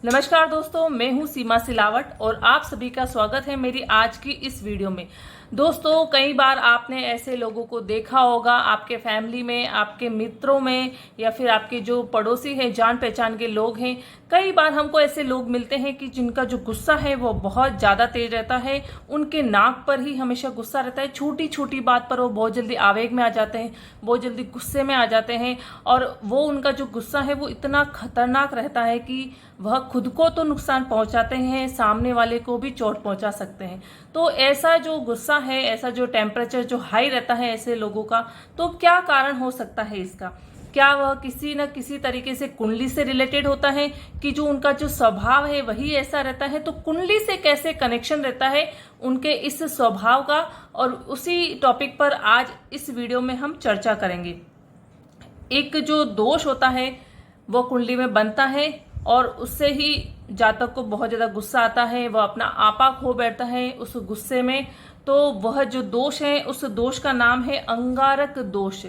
नमस्कार दोस्तों, मैं हूं सीमा सिलावट और आप सभी का स्वागत है मेरी आज की इस वीडियो में। दोस्तों, कई बार आपने ऐसे लोगों को देखा होगा आपके फैमिली में, आपके मित्रों में या फिर आपके जो पड़ोसी हैं, जान पहचान के लोग हैं। कई बार हमको ऐसे लोग मिलते हैं कि जिनका जो गुस्सा है वो बहुत ज़्यादा तेज रहता है। उनके नाक पर ही हमेशा गुस्सा रहता है। छोटी छोटी बात पर वो बहुत जल्दी आवेग में आ जाते हैं, बहुत जल्दी गुस्से में आ जाते हैं। और वो उनका जो गुस्सा है वो इतना खतरनाक रहता है कि वह खुद को तो नुकसान पहुंचाते हैं, सामने वाले को भी चोट पहुंचा सकते हैं। तो ऐसा जो गुस्सा है, ऐसा जो टेम्परेचर जो हाई रहता है ऐसे लोगों का, तो क्या कारण हो सकता है इसका? क्या वह किसी न किसी तरीके से कुंडली से रिलेटेड होता है कि जो उनका जो स्वभाव है वही ऐसा रहता है? तो कुंडली से कैसे कनेक्शन रहता है उनके इस स्वभाव का, और उसी टॉपिक पर आज इस वीडियो में हम चर्चा करेंगे। एक जो दोष होता है वो कुंडली में बनता है और उससे ही जातक को बहुत ज़्यादा गुस्सा आता है, वह अपना आपा खो बैठता है उस गुस्से में। तो वह जो दोष है, उस दोष का नाम है अंगारक दोष।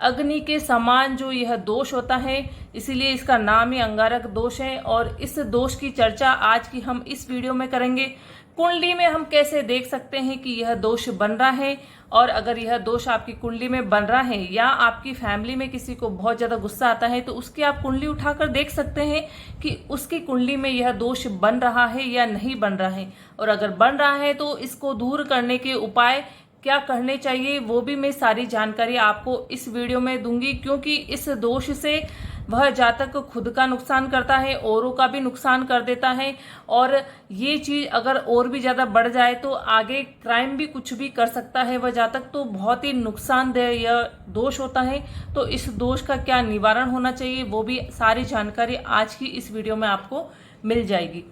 अग्नि के समान जो यह दोष होता है, इसीलिए इसका नाम ही अंगारक दोष है। और इस दोष की चर्चा आज की हम इस वीडियो में करेंगे। कुंडली में हम कैसे देख सकते हैं कि यह दोष बन रहा है, और अगर यह दोष आपकी कुंडली में बन रहा है या आपकी फैमिली में किसी को बहुत ज़्यादा गुस्सा आता है तो उसकी आप कुंडली उठाकर देख सकते हैं कि उसकी कुंडली में यह दोष बन रहा है या नहीं बन रहा है। और अगर बन रहा है तो इसको दूर करने के उपाय क्या करने चाहिए, वो भी मैं सारी जानकारी आपको इस वीडियो में दूंगी। क्योंकि इस दोष से वह जातक खुद का नुकसान करता है, औरों का भी नुकसान कर देता है। और ये चीज़ अगर और भी ज़्यादा बढ़ जाए तो आगे क्राइम भी कुछ भी कर सकता है वह जातक। तो बहुत ही नुकसानदेह यह दोष होता है। तो इस दोष का क्या निवारण होना चाहिए, वो भी सारी जानकारी आज की इस वीडियो में आपको मिल जाएगी।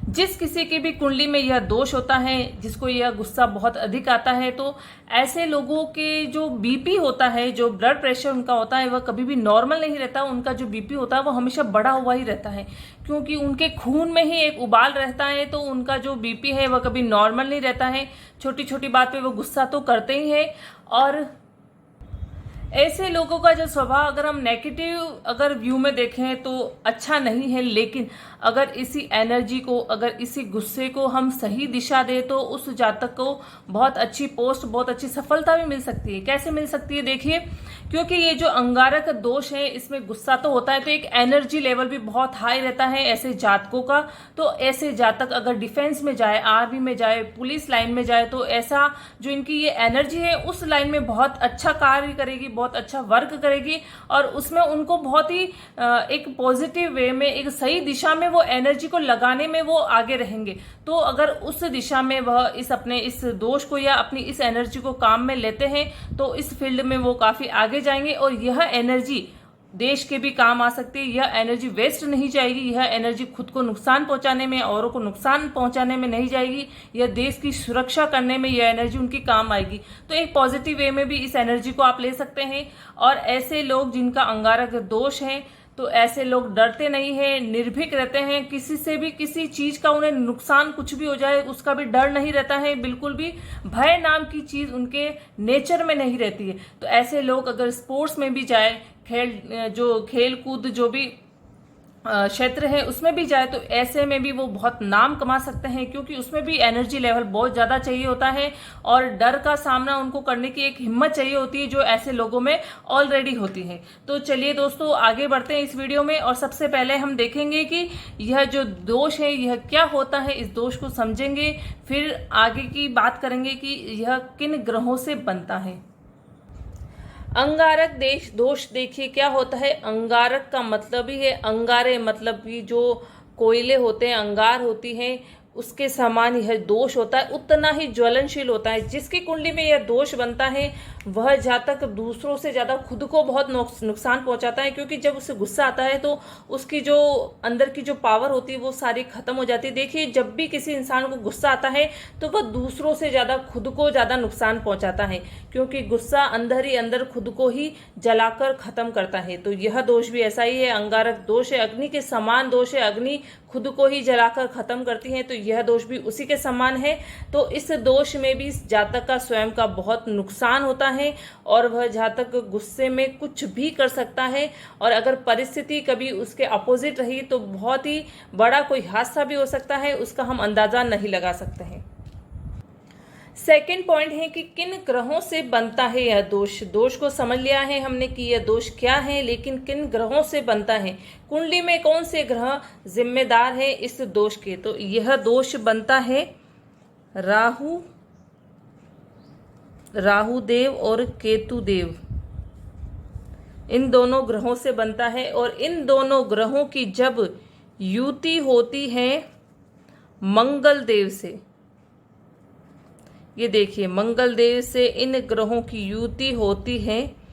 जिस किसी की भी कुंडली में यह दोष होता है, जिसको यह गुस्सा बहुत अधिक आता है, तो ऐसे लोगों के जो बीपी होता है, जो ब्लड प्रेशर उनका होता है, वह कभी भी नॉर्मल नहीं रहता। उनका जो बीपी होता है वो हमेशा बढ़ा हुआ ही रहता है, क्योंकि उनके खून में ही एक उबाल रहता है। तो उनका जो बीपी है वह कभी नॉर्मल नहीं रहता है। छोटी छोटी बात पे वो गुस्सा तो करते ही है। और ऐसे लोगों का जो स्वभाव अगर हम नेगेटिव अगर व्यू में देखें तो अच्छा नहीं है, लेकिन अगर इसी एनर्जी को, अगर इसी गुस्से को हम सही दिशा दें तो उस जातक को बहुत अच्छी पोस्ट, बहुत अच्छी सफलता भी मिल सकती है। कैसे मिल सकती है देखिए, क्योंकि ये जो अंगारक दोष है इसमें गुस्सा तो होता है, तो एक एनर्जी लेवल भी बहुत हाई रहता है ऐसे जातकों का। तो ऐसे जातक अगर डिफेंस में जाए, आर्मी में जाए, पुलिस लाइन में जाए, तो ऐसा जो इनकी ये एनर्जी है उस लाइन में बहुत अच्छा कार्य करेगी, बहुत अच्छा वर्क करेगी। और उसमें उनको बहुत ही एक पॉजिटिव वे में, एक सही दिशा में वो एनर्जी को लगाने में वो आगे रहेंगे। तो अगर उस दिशा में वह इस अपने इस दोष को या अपनी इस एनर्जी को काम में लेते हैं तो इस फील्ड में वो काफी आगे जाएंगे। और यह एनर्जी देश के भी काम आ सकती है। यह एनर्जी वेस्ट नहीं जाएगी, यह एनर्जी खुद को नुकसान पहुंचाने में, औरों को नुकसान पहुंचाने में नहीं जाएगी। यह देश की सुरक्षा करने में यह एनर्जी उनकी काम आएगी। तो एक पॉजिटिव वे में भी इस एनर्जी को आप ले सकते हैं। और ऐसे लोग जिनका अंगारक दोष है, तो ऐसे लोग डरते नहीं हैं, निर्भीक रहते हैं। किसी से भी किसी चीज का उन्हें नुकसान कुछ भी हो जाए उसका भी डर नहीं रहता है। बिल्कुल भी भय नाम की चीज उनके नेचर में नहीं रहती है। तो ऐसे लोग अगर स्पोर्ट्स में भी जाए, खेल कूद जो भी क्षेत्र है उसमें भी जाए, तो ऐसे में भी वो बहुत नाम कमा सकते हैं, क्योंकि उसमें भी एनर्जी लेवल बहुत ज्यादा चाहिए होता है। और डर का सामना उनको करने की एक हिम्मत चाहिए होती है, जो ऐसे लोगों में ऑलरेडी होती है। तो चलिए दोस्तों, आगे बढ़ते हैं इस वीडियो में। और सबसे पहले हम देखेंगे कि यह जो दोष है यह क्या होता है, इस दोष को समझेंगे, फिर आगे की बात करेंगे कि यह किन ग्रहों से बनता है। अंगारक दोष देखिए क्या होता है। अंगारक का मतलब ही है अंगारे, मतलब कि जो कोयले होते हैं, अंगार होती है, उसके समान यह दोष होता है, उतना ही ज्वलनशील होता है। जिसकी कुंडली में यह दोष बनता है वह जातक दूसरों से ज्यादा खुद को बहुत नुकसान पहुंचाता है, क्योंकि जब उसे गुस्सा आता है तो उसकी जो अंदर की जो पावर होती है वो सारी खत्म हो जाती है। देखिए, जब भी किसी इंसान को गुस्सा आता है तो वह दूसरों से ज्यादा खुद को ज्यादा नुकसान पहुंचाता है, क्योंकि गुस्सा अंदर ही अंदर खुद को ही जलाकर खत्म करता है। तो यह दोष भी ऐसा ही है, अंगारक दोष है, अग्नि के समान दोष है। अग्नि खुद को ही जलाकर खत्म करती है, तो यह दोष भी उसी के समान है। तो इस दोष में भी जातक का स्वयं का बहुत नुकसान होता है और वह जहाँ तक गुस्से में कुछ भी कर सकता है, और अगर परिस्थिति कभी उसके अपोजिट रही तो बहुत ही बड़ा कोई हादसा भी हो सकता है, उसका हम अंदाजा नहीं लगा सकते हैं। सेकेंड पॉइंट है कि किन ग्रहों से बनता है यह दोष। दोष को समझ लिया है हमने कि यह दोष क्या है, लेकिन किन ग्रहों से बनता है, कुंडली में कौन से ग्रह जिम्मेदार है इस दोष के। तो यह दोष बनता है राहु देव और केतु देव, इन दोनों ग्रहों से बनता है। और इन दोनों ग्रहों की जब युति होती है मंगल देव से, ये देखिए मंगल देव से इन ग्रहों की युति होती है,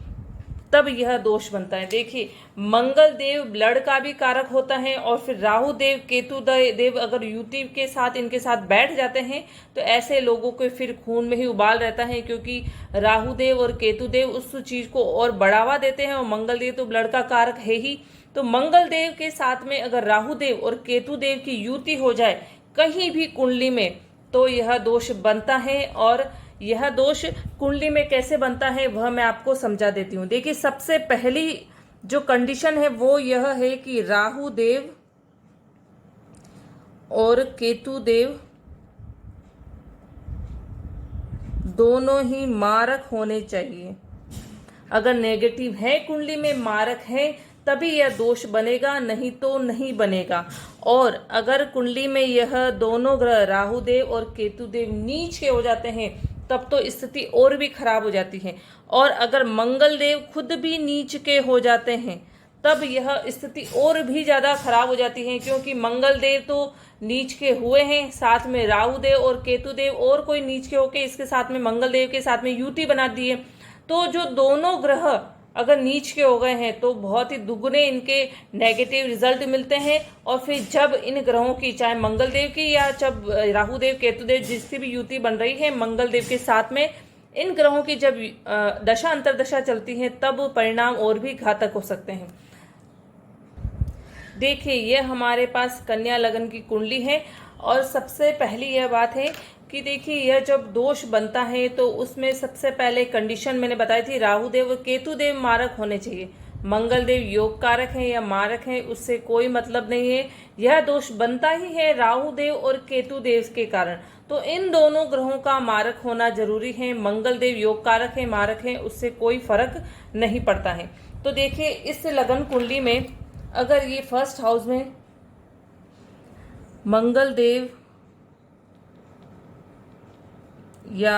तब यह दोष बनता है। देखिए मंगल देव ब्लड का भी कारक होता है, और फिर राहु देव केतु देव अगर युति के साथ इनके साथ बैठ जाते हैं तो ऐसे लोगों को फिर खून में ही उबाल रहता है, क्योंकि राहु देव और केतु देव उस चीज को और बढ़ावा देते हैं, और मंगल देव तो ब्लड का कारक है ही। तो मंगल देव के साथ में अगर राहु देव और केतु देव की युति हो जाए कहीं भी कुंडली में तो यह दोष बनता है। और यह दोष कुंडली में कैसे बनता है वह मैं आपको समझा देती हूँ। देखिए सबसे पहली जो कंडीशन है वो यह है कि राहु देव और केतु देव दोनों ही मारक होने चाहिए। अगर नेगेटिव है कुंडली में, मारक है, तभी यह दोष बनेगा, नहीं तो नहीं बनेगा। और अगर कुंडली में यह दोनों ग्रह राहु देव और केतु देव नीच के हो जाते हैं तब तो स्थिति और भी खराब हो जाती है। और अगर मंगल देव खुद भी नीच के हो जाते हैं तब यह स्थिति और भी ज्यादा खराब हो जाती है, क्योंकि मंगल देव तो नीच के हुए हैं, साथ में राहु देव और केतु देव और कोई नीच के होके इसके साथ में मंगल देव के साथ में युति बना दी है। तो जो दोनों ग्रह अगर नीच के हो गए हैं तो बहुत ही दुगने इनके नेगेटिव रिजल्ट मिलते हैं। और फिर जब इन ग्रहों की, चाहे मंगल देव की या जब राहु देव केतु देव जिसकी भी युति बन रही है मंगल देव के साथ में, इन ग्रहों की जब दशा अंतरदशा चलती है तब परिणाम और भी घातक हो सकते हैं। देखिए ये हमारे पास कन्या लगन की कुंडली है, और सबसे पहली यह बात है कि देखिए यह जब दोष बनता है तो उसमें सबसे पहले कंडीशन मैंने बताई थी, राहु देव और केतु देव मारक होने चाहिए। मंगल देव योग कारक है या मारक है उससे कोई मतलब नहीं है, यह दोष बनता ही है राहु देव और केतु देव के कारण। तो इन दोनों ग्रहों का मारक होना जरूरी है। मंगल देव योग कारक है, मारक है, उससे कोई फर्क नहीं पड़ता है। तो देखिए इस लगन कुंडली में अगर ये फर्स्ट हाउस में मंगल देव या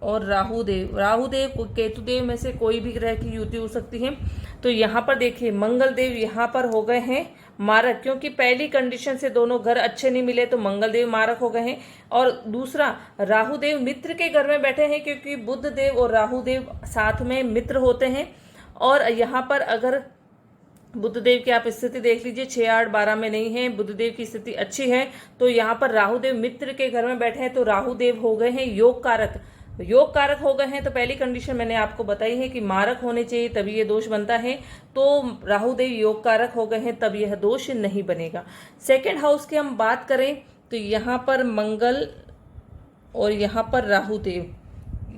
और राहु देव केतु देव में से कोई भी ग्रह की युति हो सकती है। तो यहाँ पर देखिए मंगल देव यहाँ पर हो गए हैं मारक, क्योंकि पहली कंडीशन से दोनों घर अच्छे नहीं मिले तो मंगल देव मारक हो गए हैं। और दूसरा राहु देव मित्र के घर में बैठे हैं, क्योंकि बुध देव और राहु देव साथ में मित्र होते हैं। और यहाँ पर अगर बुधदेव की आप स्थिति देख लीजिए 6, 8, 12 में नहीं है, बुधदेव की स्थिति अच्छी है। तो यहाँ पर राहुदेव मित्र के घर में बैठे हैं तो राहुदेव हो गए हैं योग कारक हो गए हैं। तो पहली कंडीशन मैंने आपको बताई है कि मारक होने चाहिए तभी ये दोष बनता है। तो राहुदेव योग कारक हो गए हैं तब यह दोष नहीं बनेगा। सेकेंड हाउस की हम बात करें तो यहाँ पर मंगल और यहाँ पर राहुदेव,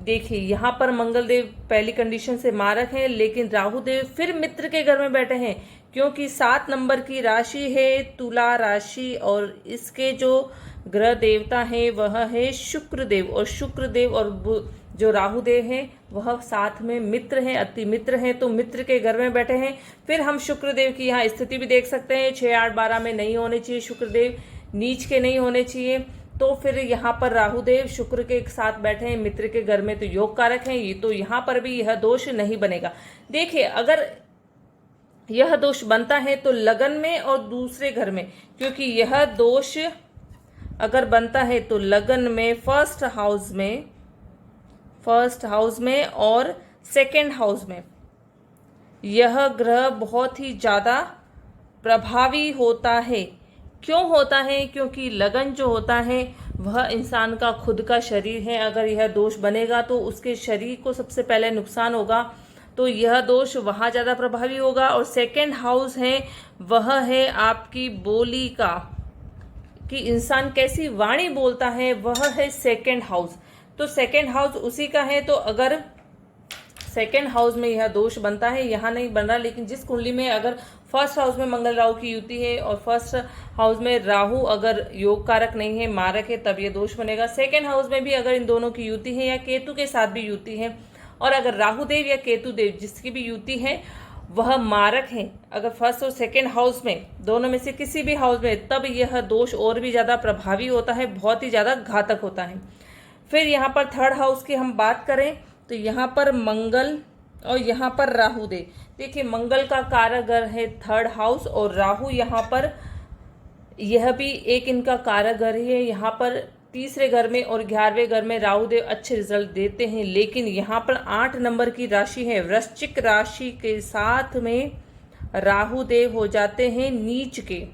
देखिए यहाँ पर मंगल देव पहली कंडीशन से मारक है, लेकिन राहु देव फिर मित्र के घर में बैठे हैं, क्योंकि 7 नंबर की राशि है तुला राशि, और इसके जो ग्रह देवता है वह है शुक्र देव। और शुक्र देव और जो राहु देव है वह साथ में मित्र हैं, अति मित्र हैं, तो मित्र के घर में बैठे हैं। फिर हम शुक्र देव की यहाँ स्थिति भी देख सकते हैं, 6, 8, 12 में नहीं होने चाहिए, शुक्र देव नीच के नहीं होने चाहिए। तो फिर यहाँ पर राहुदेव शुक्र के साथ बैठे हैं मित्र के घर में तो योग कारक हैं, ये तो यहाँ पर भी यह दोष नहीं बनेगा। देखिए अगर यह दोष बनता है तो लगन में और दूसरे घर में, क्योंकि यह दोष अगर बनता है तो लगन में, फर्स्ट हाउस में और सेकेंड हाउस में यह ग्रह बहुत ही ज्यादा प्रभावी होता है। क्यों होता है? क्योंकि लगन जो होता है वह इंसान का खुद का शरीर है। अगर यह दोष बनेगा तो उसके शरीर को सबसे पहले नुकसान होगा, तो यह दोष वहाँ ज़्यादा प्रभावी होगा। और सेकंड हाउस है वह है आपकी बोली का, कि इंसान कैसी वाणी बोलता है, वह है सेकंड हाउस। तो सेकंड हाउस उसी का है। तो अगर सेकेंड हाउस में यह दोष बनता है, यहाँ नहीं बन रहा। लेकिन जिस कुंडली में अगर फर्स्ट हाउस में मंगल राहु की युति है और फर्स्ट हाउस में राहु अगर योग कारक नहीं है, मारक है, तब ये दोष बनेगा। सेकेंड हाउस में भी अगर इन दोनों की युति है या केतु के साथ भी युति है, और अगर राहु देव या केतु देव जिसकी भी युति है वह मारक है, अगर फर्स्ट और सेकेंड हाउस में दोनों में से किसी भी हाउस में, तब यह दोष और भी ज़्यादा प्रभावी होता है, बहुत ही ज़्यादा घातक होता है। फिर यहाँ पर थर्ड हाउस की हम बात करें तो यहाँ पर मंगल और यहाँ पर राहु देव। देखिए मंगल का कारक घर है थर्ड हाउस और राहु यहाँ पर यह भी एक इनका कारक घर ही है। यहाँ पर तीसरे घर में और 11वें घर में राहु देव अच्छे रिजल्ट देते हैं, लेकिन यहाँ पर 8 नंबर की राशि है वृश्चिक राशि के साथ में राहु देव हो जाते हैं नीच के।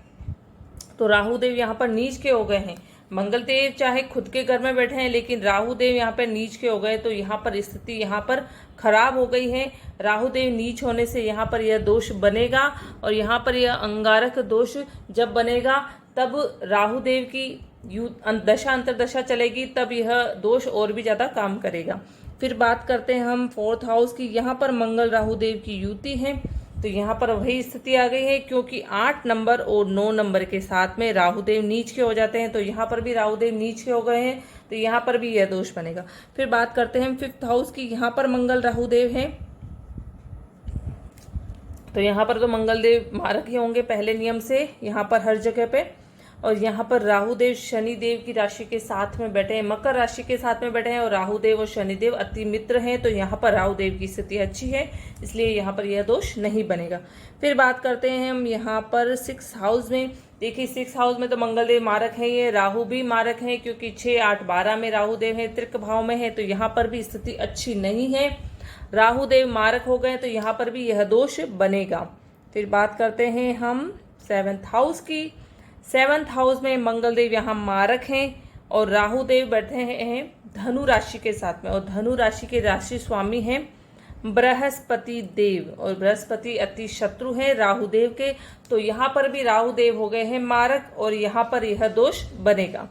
तो राहु देव यहाँ पर नीच के हो गए हैं। मंगल देव चाहे खुद के घर में बैठे हैं, लेकिन राहु देव यहाँ पर नीच के हो गए, तो यहाँ पर स्थिति यहाँ पर खराब हो गई है। राहु देव नीच होने से यहाँ पर यह दोष बनेगा, और यहाँ पर यह अंगारक दोष जब बनेगा तब राहु देव की दशा अंतरदशा चलेगी, तब यह दोष और भी ज़्यादा काम करेगा। फिर बात करते हैं हम फोर्थ हाउस की। यहाँ पर मंगल राहु देव की युति है, तो यहाँ पर वही स्थिति आ गई है, क्योंकि 8 नंबर और 9 नंबर के साथ में राहु देव नीच के हो जाते हैं, तो यहाँ पर भी राहु देव नीच के हो गए हैं, तो यहाँ पर भी यह दोष बनेगा। फिर बात करते हैं फिफ्थ हाउस की। यहाँ पर मंगल राहु देव है, तो यहाँ पर तो मंगल देव मारक ही होंगे पहले नियम से यहाँ पर हर जगह पे। और यहाँ पर राहु देव शनि देव की राशि के साथ में बैठे हैं, मकर राशि के साथ में बैठे हैं, और राहु देव और शनि देव अति मित्र हैं, तो यहाँ पर राहु देव की स्थिति अच्छी है, इसलिए यहाँ पर यह दोष नहीं बनेगा। फिर बात करते हैं हम यहाँ पर 6 हाउस में। देखिए 6 हाउस में तो मंगल देव मारक है, ये राहु भी मारक है, क्योंकि 6, 8, 12 में राहु देव है, त्रिक भाव में है, तो यहाँ पर भी स्थिति अच्छी नहीं है। राहु देव मारक हो गए, तो यहाँ पर भी यह दोष बनेगा। फिर बात करते हैं हम 7th हाउस की। 7th हाउस में मंगल देव यहाँ मारक हैं और राहु देव बैठे हैं धनु राशि के साथ में, और धनु राशि के राशि स्वामी हैं बृहस्पति देव, और बृहस्पति अति शत्रु है राहु देव के, तो यहाँ पर भी राहु देव हो गए हैं मारक, और यहाँ पर यह दोष बनेगा।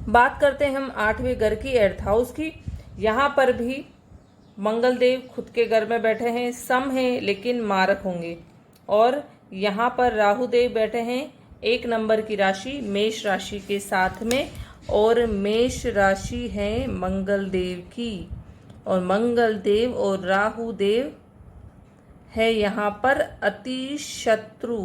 बात करते हैं हम 8वें घर की 8th हाउस की। यहाँ पर भी मंगल देव खुद के घर में बैठे हैं, सम हैं लेकिन मारक होंगे, और यहाँ पर राहु देव बैठे हैं 1 नंबर की राशि मेष राशि के साथ में, और मेष राशि है मंगल देव की, और मंगल देव और राहु देव है यहाँ पर अति शत्रु,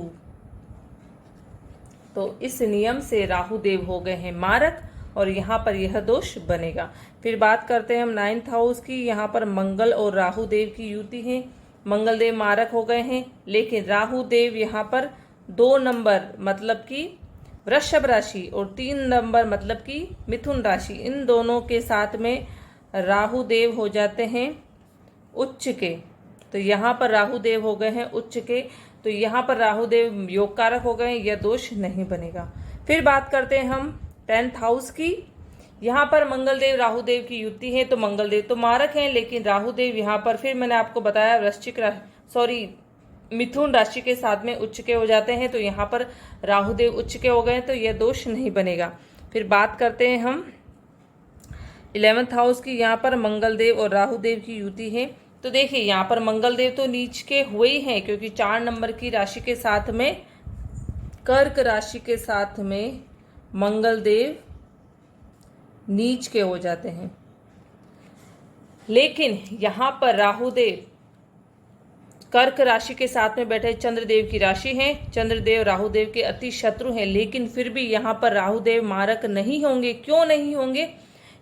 तो इस नियम से राहु देव हो गए हैं मारक, और यहाँ पर यह दोष बनेगा। फिर बात करते हैं हम 9th हाउस की। यहाँ पर मंगल और राहु देव की युति है, मंगल देव मारक हो गए हैं, लेकिन राहु देव यहाँ पर 2 नंबर मतलब कि वृषभ राशि और 3 नंबर मतलब कि मिथुन राशि, इन दोनों के साथ में राहु देव हो जाते हैं उच्च के, तो यहाँ पर राहु देव हो गए हैं उच्च के, तो यहाँ पर राहु देव योग कारक हो गए, यह दोष नहीं बनेगा। फिर बात करते हैं हम 10th हाउस की। यहाँ पर मंगल देव राहु देव की युति है, तो मंगल देव तो मारक हैं, लेकिन राहु देव यहाँ पर फिर मैंने आपको बताया मिथुन राशि के साथ में उच्च के हो जाते हैं, तो यहाँ पर राहु देव उच्च के हो गए, तो यह दोष नहीं बनेगा। फिर बात करते हैं हम 11th हाउस की। यहाँ पर मंगल देव और राहु देव की युति है, तो देखिए यहाँ पर मंगल देव तो नीच के हुए ही हैं, क्योंकि 4 नंबर की राशि के साथ में कर्क राशि के साथ में मंगल देव नीच के हो जाते हैं, लेकिन यहाँ पर राहु देव कर्क राशि के साथ में बैठे चंद्रदेव की राशि है, चंद्रदेव राहु देव के अति शत्रु हैं, लेकिन फिर भी यहाँ पर राहु देव मारक नहीं होंगे। क्यों नहीं होंगे?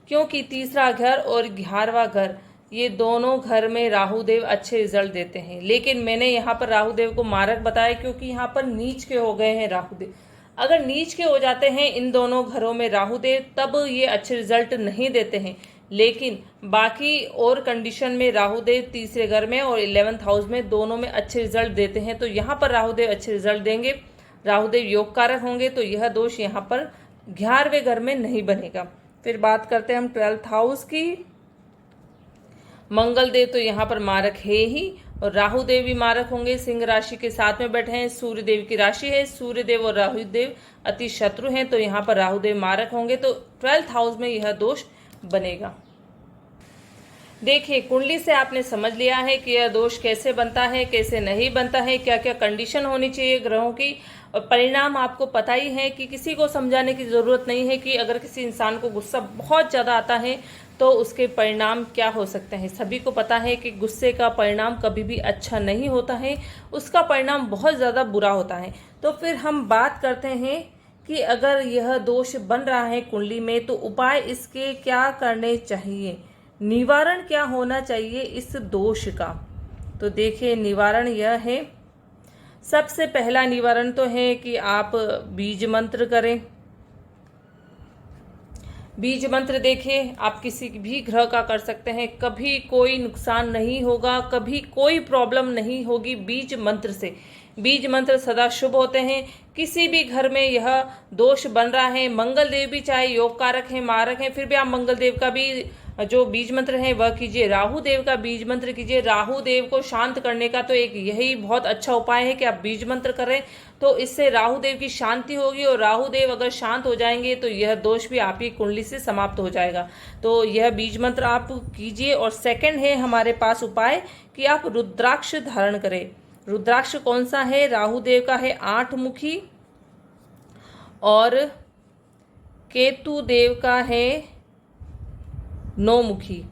क्योंकि तीसरा घर और 11वां घर, ये दोनों घर में राहु देव अच्छे रिजल्ट देते हैं, लेकिन मैंने यहाँ पर राहु देव को मारक बताया क्योंकि यहाँ पर नीच के हो गए हैं राहु देव। अगर नीच के हो जाते हैं इन दोनों घरों में राहु देव, तब ये अच्छे रिजल्ट नहीं देते हैं, लेकिन बाकी और कंडीशन में राहु देव तीसरे घर में और 11th हाउस में दोनों में अच्छे रिजल्ट देते हैं, तो यहाँ पर राहु देव अच्छे रिजल्ट देंगे, राहु देव योग कारक होंगे, तो यह दोष यहाँ पर 11वें घर में नहीं बनेगा। फिर बात करते हैं हम 12th हाउस की। मंगल देव तो यहाँ पर मारक है ही, और राहु देव भी मारक होंगे, सिंह राशि के साथ में बैठे हैं, सूर्य देव की राशि है, सूर्य देव और राहु देव अति शत्रु हैं, तो यहाँ पर राहु देव मारक होंगे, तो 12th हाउस में यह दोष बनेगा। देखिए, कुंडली से आपने समझ लिया है कि यह दोष कैसे बनता है, कैसे नहीं बनता है, क्या क्या कंडीशन होनी चाहिए ग्रहों की, और परिणाम आपको पता ही है कि किसी को समझाने की ज़रूरत नहीं है कि अगर किसी इंसान को गुस्सा बहुत ज़्यादा आता है तो उसके परिणाम क्या हो सकते हैं। सभी को पता है कि गुस्से का परिणाम कभी भी अच्छा नहीं होता है, उसका परिणाम बहुत ज़्यादा बुरा होता है। तो फिर हम बात करते हैं कि अगर यह दोष बन रहा है कुंडली में तो उपाय इसके क्या करने चाहिए, निवारण क्या होना चाहिए इस दोष का। तो देखिए, निवारण यह है, सबसे पहला निवारण तो है कि आप बीज मंत्र करें। बीज मंत्र देखिए, आप किसी भी ग्रह का कर सकते हैं, कभी कोई नुकसान नहीं होगा, कभी कोई प्रॉब्लम नहीं होगी बीज मंत्र से। बीज मंत्र सदा शुभ होते हैं। किसी भी घर में यह दोष बन रहा है, मंगल देव भी चाहे योग कारक है, मारक है, फिर भी आप मंगल देव का भी जो बीज मंत्र है वह कीजिए। राहु देव का बीज मंत्र कीजिए। राहु देव को शांत करने का तो एक यही बहुत अच्छा उपाय है कि आप बीज मंत्र करें, तो इससे राहु देव की शांति होगी, और राहु देव अगर शांत हो जाएंगे तो यह दोष भी आपकी कुंडली से समाप्त हो जाएगा। तो यह बीज मंत्र आप कीजिए। और सेकंड है हमारे पास उपाय कि आप रुद्राक्ष धारण करें। रुद्राक्ष कौन सा है? राहु देव का है 8 मुखी और केतु देव का है 9 मुखी।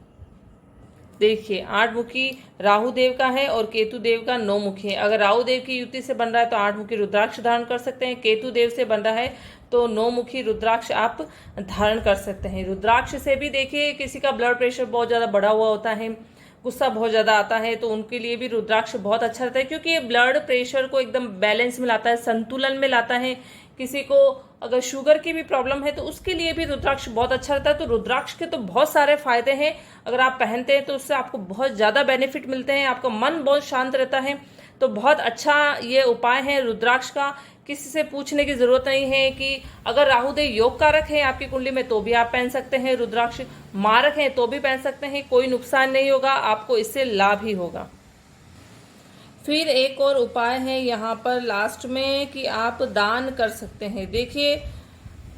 देखिए, 8 मुखी राहु देव का है और केतु देव का 9 मुखी है। अगर राहु देव की युति से बन रहा है तो 8 मुखी रुद्राक्ष धारण कर सकते हैं, केतु देव से बन रहा है तो 9 मुखी रुद्राक्ष आप धारण कर सकते हैं। रुद्राक्ष से भी देखिए, किसी का ब्लड प्रेशर बहुत ज़्यादा बढ़ा हुआ होता है, गुस्सा बहुत ज़्यादा आता है, तो उनके लिए भी रुद्राक्ष बहुत अच्छा रहता है, क्योंकि ये ब्लड प्रेशर को एकदम बैलेंस में लाता है, संतुलन में लाता है। किसी को अगर शुगर की भी प्रॉब्लम है तो उसके लिए भी रुद्राक्ष बहुत अच्छा रहता है। तो रुद्राक्ष के तो बहुत सारे फायदे हैं, अगर आप पहनते हैं तो उससे आपको बहुत ज़्यादा बेनिफिट मिलते हैं, आपका मन बहुत शांत रहता है। तो बहुत अच्छा ये उपाय है रुद्राक्ष का। किसी से पूछने की जरूरत नहीं है कि अगर राहु देव योग कारक है आपकी कुंडली में तो भी आप पहन सकते हैं रुद्राक्ष, मारक है तो भी पहन सकते हैं, कोई नुकसान नहीं होगा, आपको इससे लाभ ही होगा। फिर एक और उपाय है यहाँ पर लास्ट में कि आप दान कर सकते हैं। देखिए,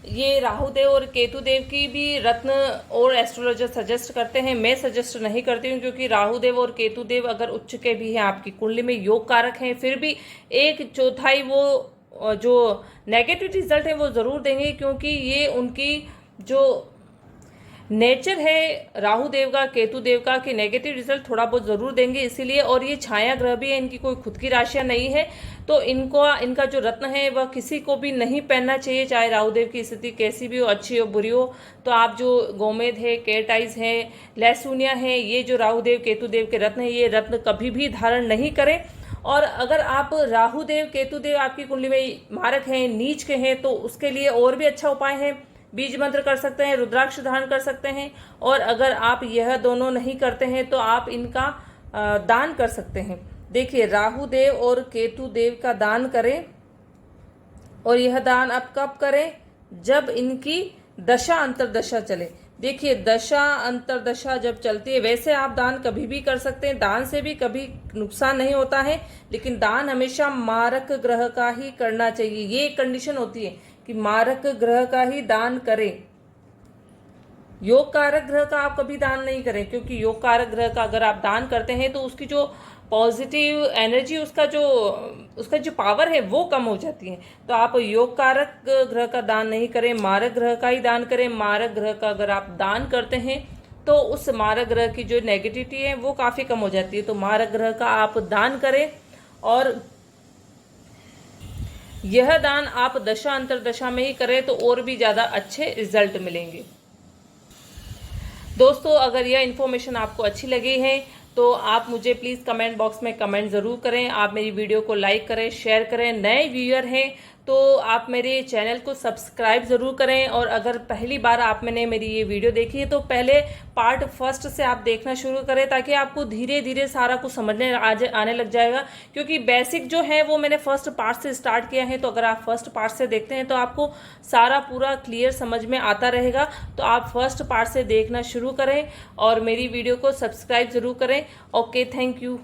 ये राहु देव और केतु देव की भी रत्न और एस्ट्रोलॉजर सजेस्ट करते हैं, मैं सजेस्ट नहीं करती हूँ, क्योंकि राहु देव और केतु देव अगर उच्च के भी हैं आपकी कुंडली में, योग कारक हैं, फिर भी 1/4 वो जो नेगेटिव रिजल्ट है वो ज़रूर देंगे, क्योंकि ये उनकी जो नेचर है राहु देव का केतु देव का कि नेगेटिव रिजल्ट थोड़ा बहुत ज़रूर देंगे, इसीलिए। और ये छाया ग्रह भी है, इनकी कोई खुद की राशियाँ नहीं है, तो इनका जो रत्न है वह किसी को भी नहीं पहनना चाहिए, चाहे राहु देव की स्थिति कैसी भी हो, अच्छी हो बुरी हो। तो आप जो गोमेद है, केटाइज है, लहसुनिया है, ये जो राहु देव केतु देव के रत्न है, ये रत्न कभी भी धारण नहीं करें। और अगर आप राहु देव केतु देव आपकी कुंडली में मारक हैं, नीच के हैं, तो उसके लिए और भी अच्छा उपाय है, बीज मंत्र कर सकते हैं, रुद्राक्ष धारण कर सकते हैं। और अगर आप यह दोनों नहीं करते हैं तो आप इनका दान कर सकते हैं। देखिए, राहु देव और केतु देव का दान करें, और यह दान आप कब करें? जब इनकी दशा अंतरदशा चले। देखिए, दशा अंतरदशा जब चलती है, वैसे आप दान कभी भी कर सकते हैं, दान से भी कभी नुकसान नहीं होता है, लेकिन दान हमेशा मारक ग्रह का ही करना चाहिए। ये एक कंडीशन होती है कि मारक ग्रह का ही दान करें, योग कारक ग्रह का आप कभी दान नहीं करें, क्योंकि योग कारक ग्रह का अगर आप दान करते हैं तो उसकी जो पॉजिटिव एनर्जी, उसका जो पावर है वो कम हो जाती है। तो आप योग कारक ग्रह का दान नहीं करें, मारक ग्रह का ही दान करें। मारक ग्रह का अगर आप दान करते हैं तो उस मारक ग्रह की जो नेगेटिविटी है वो काफ़ी कम हो जाती है। तो मारक ग्रह का आप दान करें, और यह दान आप दशा अंतरदशा में ही करें तो और भी ज़्यादा अच्छे रिजल्ट मिलेंगे। दोस्तों, अगर यह इन्फॉर्मेशन आपको अच्छी लगी है तो आप मुझे प्लीज़ कमेंट बॉक्स में कमेंट ज़रूर करें। आप मेरी वीडियो को लाइक करें, शेयर करें। नए व्यूअर हैं तो आप मेरे चैनल को सब्सक्राइब ज़रूर करें। और अगर पहली बार आपने मेरी ये वीडियो देखी है तो पहले पार्ट फर्स्ट से आप देखना शुरू करें, ताकि आपको धीरे धीरे सारा कुछ समझने आने लग जाएगा। क्योंकि बेसिक जो है वो मैंने फर्स्ट पार्ट से स्टार्ट किया है, तो अगर आप फर्स्ट पार्ट से देखते हैं तो आपको सारा पूरा क्लियर समझ में आता रहेगा। तो आप फर्स्ट पार्ट से देखना शुरू करें और मेरी वीडियो को सब्सक्राइब ज़रूर करें। Okay, thank you.